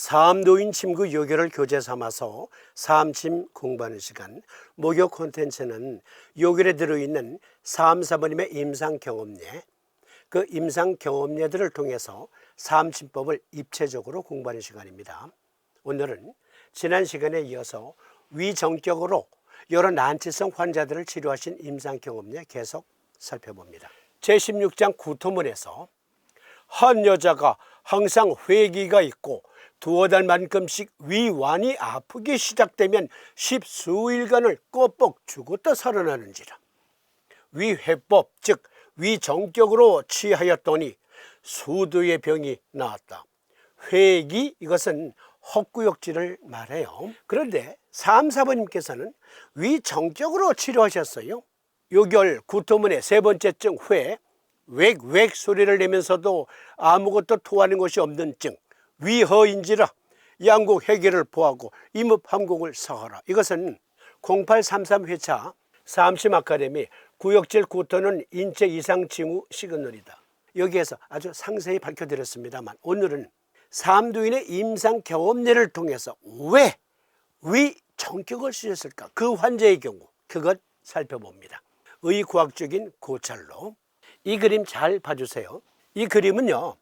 사암노인 침구 요교를 교재 삼아서 사암침 공부하는 시간, 목요 콘텐츠는 요결에 들어있는 사암사부님의 임상경험례, 그 임상경험례들을 통해서 사암침법을 입체적으로 공부하는 시간입니다. 오늘은 지난 시간에 이어서 위정격으로 여러 난치성 환자들을 치료하신 임상경험례 계속 살펴봅니다. 제16장 구토문에서 한 여자가 항상 회기가 있고 두어 달만큼씩 위완이 아프기 시작되면 십수일간을 꼬뻑 죽었다 살아나는지라. 위회법 즉 위정격으로 취하였더니 수두의 병이 나았다. 회기 이것은 헛구역질을 말해요. 그런데 사암사부님께서는 위정격으로 치료하셨어요. 요결 구토문의 세 번째 증 회, 웩웩 소리를 내면서도 아무것도 토하는 것이 없는 증 위허인지라 양국 해결을 보하고 임읍함곡을 서하라. 이것은 0833회차 사암침 아카데미 구역질 구토는 인체 이상 징후 시그널이다. 여기에서 아주 상세히 밝혀드렸습니다만 오늘은 사암도인의 임상 경험례를 통해서 왜 위정격을 쓰셨을까? 그 환자의 경우 그것 살펴봅니다. 의과학적인 고찰로 이 그림 잘 봐주세요. 이 그림은요,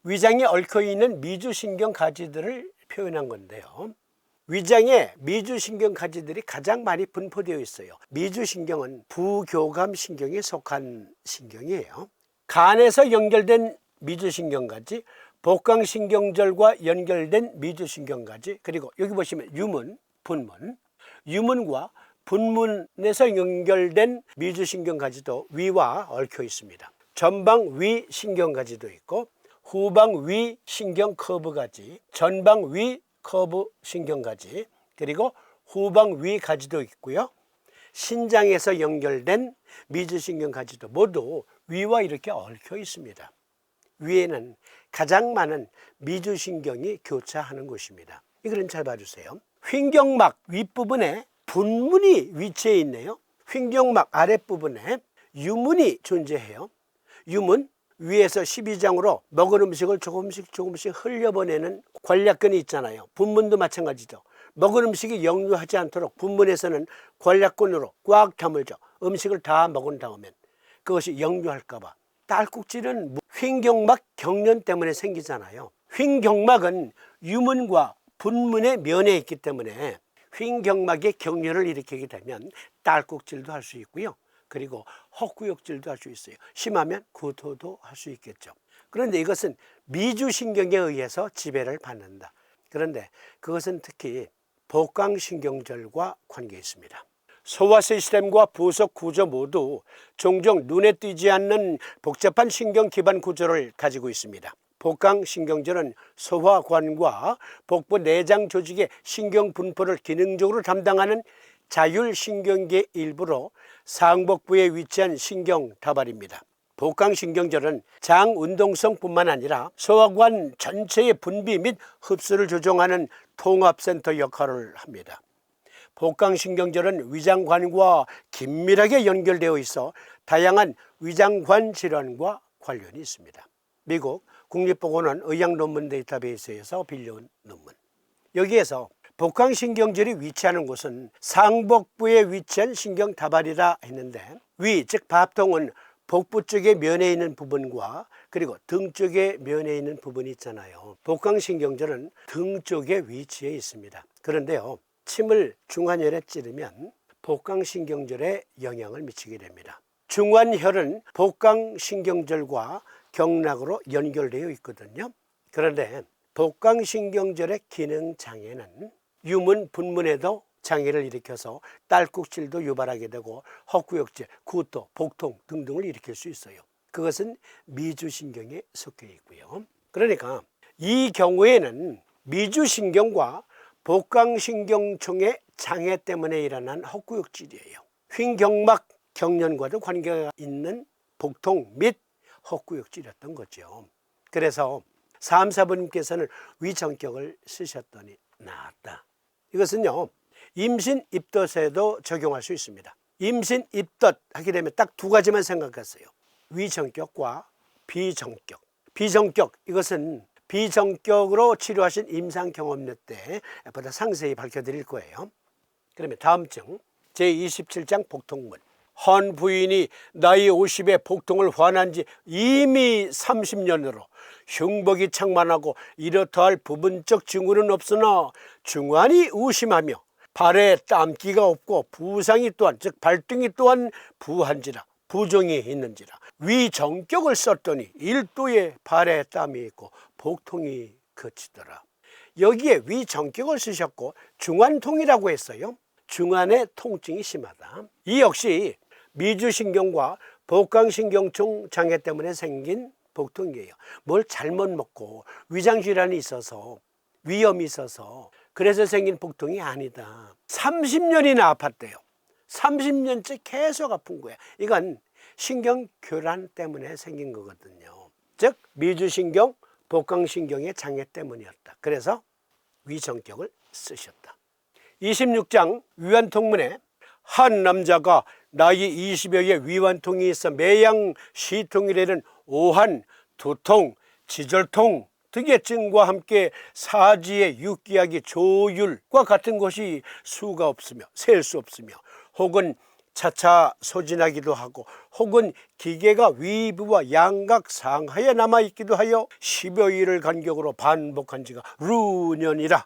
위장에 얽혀있는 미주신경 가지들을 표현한 건데요. 위장에 미주신경 가지들이 가장 많이 분포되어 있어요. 미주신경은 부교감 신경에 속한 신경이에요. 간에서 연결된 미주신경 가지, 복강신경절과 연결된 미주신경 가지, 그리고 여기 보시면 유문, 분문, 유문과 분문에서 연결된 미주신경 가지도 위와 얽혀 있습니다. 전방 위 신경 가지도 있고 후방 위 신경 커브 가지, 전방 위 커브 신경 가지, 그리고 후방 위 가지도 있고요. 신장에서 연결된 미주신경 가지도 모두 위와 이렇게 얽혀 있습니다. 위에는 가장 많은 미주신경이 교차하는 곳입니다. 이 그림 잘 봐주세요. 횡격막 윗부분에 분문이 위치해 있네요. 횡격막 아랫부분에 유문이 존재해요. 유문 위에서 12장으로 먹은 음식을 조금씩 흘려보내는 관략근이 있잖아요. 분문도 마찬가지죠. 먹은 음식이 역류하지 않도록 분문에서는 관략근으로 꽉 다물죠. 음식을 다 먹은 다음엔 그것이 역류할까 봐. 딸꾹질은 횡격막 경련 때문에 생기잖아요. 횡격막은 유문과 분문의 면에 있기 때문에 횡격막의 경련을 일으키게 되면 딸꾹질도 할 수 있고요. 그리고 헛구역질도 할 수 있어요. 심하면 구토도 할 수 있겠죠. 그런데 이것은 미주신경에 의해서 지배를 받는다. 그런데 그것은 특히 복강신경절과 관계 있습니다. 소화 시스템과 부속 구조 모두 종종 눈에 띄지 않는 복잡한 신경 기반 구조를 가지고 있습니다. 복강신경절은 소화관과 복부 내장 조직의 신경 분포를 기능적으로 담당하는 자율신경계의 일부로 상복부에 위치한 신경다발입니다. 복강신경절은 장 운동성뿐만 아니라 소화관 전체의 분비 및 흡수를 조정하는 통합센터 역할을 합니다. 복강신경절은 위장관과 긴밀하게 연결되어 있어 다양한 위장관 질환과 관련이 있습니다. 미국 국립보건원 의학논문 데이터베이스에서 빌려온 논문. 여기에서 복강신경절이 위치하는 곳은 상복부에 위치한 신경다발이라 했는데 위, 즉 밥통은 복부 쪽에 면에 있는 부분과 그리고 등 쪽에 면에 있는 부분이 있잖아요. 복강신경절은 등 쪽에 위치해 있습니다. 그런데요, 침을 중환혈에 찌르면 복강신경절에 영향을 미치게 됩니다. 중환혈은 복강신경절과 경락으로 연결되어 있거든요. 그런데 복강신경절의 기능장애는 유문, 분문에도 장애를 일으켜서 딸꾹질도 유발하게 되고 헛구역질, 구토, 복통 등등을 일으킬 수 있어요. 그것은 미주신경에 속해 있고요. 그러니까 이 경우에는 미주신경과 복강신경총의 장애 때문에 일어난 헛구역질이에요. 횡격막 경련과도 관계가 있는 복통 및 헛구역질이었던 거죠. 그래서 사암사부님께서는 위정격을 쓰셨더니 나았다. 이것은요, 임신 입덧에도 적용할 수 있습니다. 임신 입덧 하게 되면 딱 두 가지만 생각하세요. 위정격과 비정격. 비정격 이것은 비정격으로 치료하신 임상경험료 때 보다 상세히 밝혀드릴 거예요. 그러면 다음 중 제27장 복통문. 한 부인이 나이 50에 복통을 환한 지 이미 30년으로 흉복이 창만하고 이렇다 할 부분적 징후는 없으나 중환이 의심하며 발에 땀기가 없고 부상이 또한 즉 발등이 또한 부한지라 부종이 있는지라 위정격을 썼더니 1도에 발에 땀이 있고 복통이 그치더라. 여기에 위정격을 쓰셨고 중환통이라고 했어요. 중환의 통증이 심하다. 이 역시 미주신경과 복강신경총 장애 때문에 생긴 복통이에요. 뭘 잘못 먹고 위장질환이 있어서 위염이 있어서 그래서 생긴 복통이 아니다. 30년이나 아팠대요. 30년째 계속 아픈 거야. 이건 신경교란 때문에 생긴 거거든요. 즉 미주신경, 복강신경의 장애 때문이었다. 그래서 위정격을 쓰셨다. 26장 위완통문에 한 남자가 나이 20여에 위완통이 있어 매양 시통이라는 오한, 두통, 지절통 등의 증과 함께 사지의 육기하기 조율과 같은 것이 수가 없으며 셀 수 없으며 혹은 차차 소진하기도 하고 혹은 기계가 위부와 양각 상하에 남아있기도 하여 10여일을 간격으로 반복한 지가 루년이라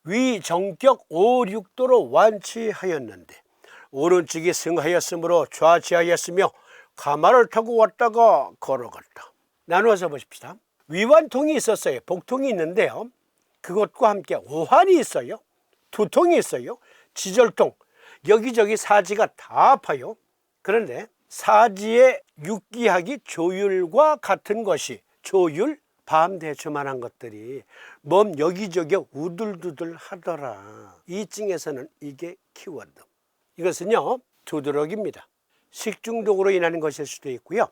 위정격 5, 6도로 완치하였는데 오른쪽이 승하였으므로 좌지하였으며 가마를 타고 왔다가 걸어갔다. 나누어서 보십시다. 위완통이 있었어요. 복통이 있는데요. 그것과 함께 오한이 있어요. 두통이 있어요. 지절통, 여기저기 사지가 다 아파요. 그런데 사지의 육기하기 조율과 같은 것이 조율, 밤대추만한 것들이 몸 여기저기 우들두들 하더라. 이 증에서는 이게 키워드. 이것은요 두드러기입니다. 식중독으로 인하는 것일 수도 있고요.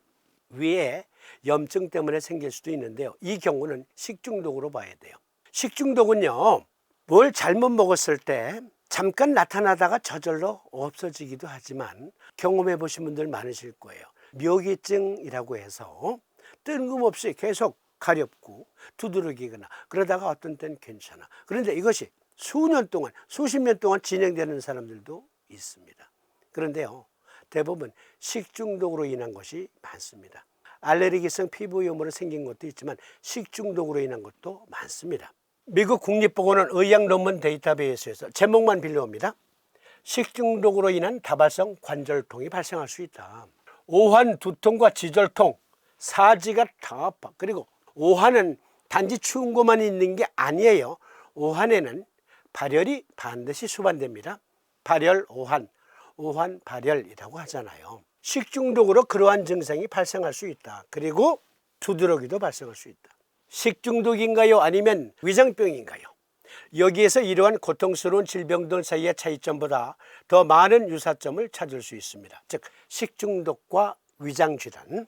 위에 염증 때문에 생길 수도 있는데요. 이 경우는 식중독으로 봐야 돼요. 식중독은요 뭘 잘못 먹었을 때 잠깐 나타나다가 저절로 없어지기도 하지만 경험해 보신 분들 많으실 거예요. 묘기증이라고 해서 뜬금없이 계속 가렵고 두드러기거나 그러다가 어떤 때는 괜찮아. 그런데 이것이 수년 동안 수십 년 동안 진행되는 사람들도 있습니다. 그런데요 대부분 식중독으로 인한 것이 많습니다. 알레르기성 피부염으로 생긴 것도 있지만 식중독으로 인한 것도 많습니다. 미국 국립보건원 의학 논문 데이터베이스에서 제목만 빌려옵니다. 식중독으로 인한 다발성 관절통이 발생할 수 있다. 오한, 두통과 지절통, 사지가 다 아파. 그리고 오한은 단지 추운 것만 있는 게 아니에요. 오한에는 발열이 반드시 수반됩니다. 발열, 오한, 오한, 발열이라고 하잖아요. 식중독으로 그러한 증상이 발생할 수 있다. 그리고 두드러기도 발생할 수 있다. 식중독인가요? 아니면 위장병인가요? 여기에서 이러한 고통스러운 질병들 사이의 차이점보다 더 많은 유사점을 찾을 수 있습니다. 즉 식중독과 위장질환,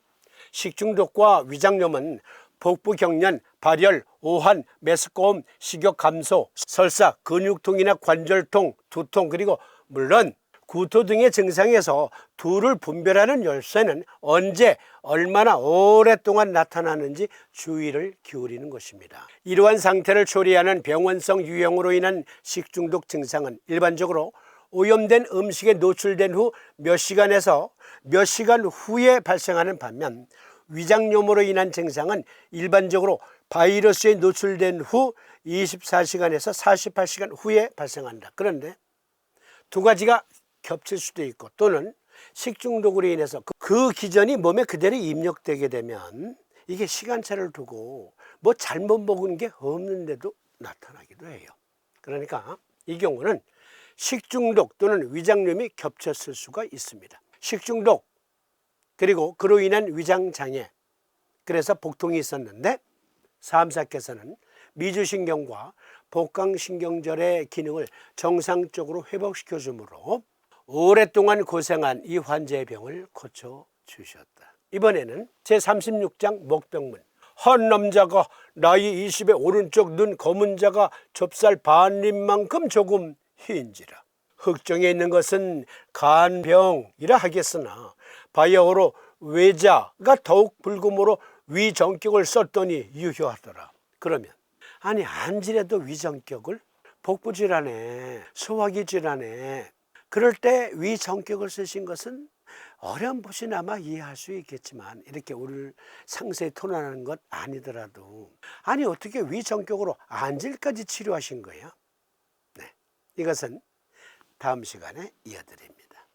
식중독과 위장염은 복부경련, 발열, 오한, 메스꺼움, 식욕 감소, 설사, 근육통이나 관절통, 두통 그리고 물론 구토 등의 증상에서 둘을 분별하는 열쇠는 언제 얼마나 오랫동안 나타나는지 주의를 기울이는 것입니다. 이러한 상태를 초래하는 병원성 유형으로 인한 식중독 증상은 일반적으로 오염된 음식에 노출된 후 몇 시간에서 몇 시간 후에 발생하는 반면 위장염으로 인한 증상은 일반적으로 바이러스에 노출된 후 24시간에서 48시간 후에 발생한다. 그런데 두 가지가 겹칠 수도 있고 또는 식중독으로 인해서 그 기전이 몸에 그대로 입력되게 되면 이게 시간차를 두고 뭐 잘못 먹은 게 없는데도 나타나기도 해요. 그러니까 이 경우는 식중독 또는 위장염이 겹쳤을 수가 있습니다. 식중독 그리고 그로 인한 위장장애 그래서 복통이 있었는데 사암사께서는 미주신경과 복강신경절의 기능을 정상적으로 회복시켜 주므로 오랫동안 고생한 이 환자의 병을 고쳐주셨다. 이번에는 제36장 목병문. 한 남자가 나이 20에 오른쪽 눈 검은 자가 좁쌀 반립만큼 조금 흰지라. 흑정에 있는 것은 간병이라 하겠으나 바야흐로 외자가 더욱 붉음으로 위정격을 썼더니 유효하더라. 그러면 아니 안질에도 위정격을 복부질환에 소화기 질환에 그럴 때 위정격을 쓰신 것은 어렴풋이나마 이해할 수 있겠지만 이렇게 우리를 상세히 토론하는 것 아니더라도 아니 어떻게 위정격으로 안질까지 치료하신 거예요? 네, 이것은 다음 시간에 이어드립니다.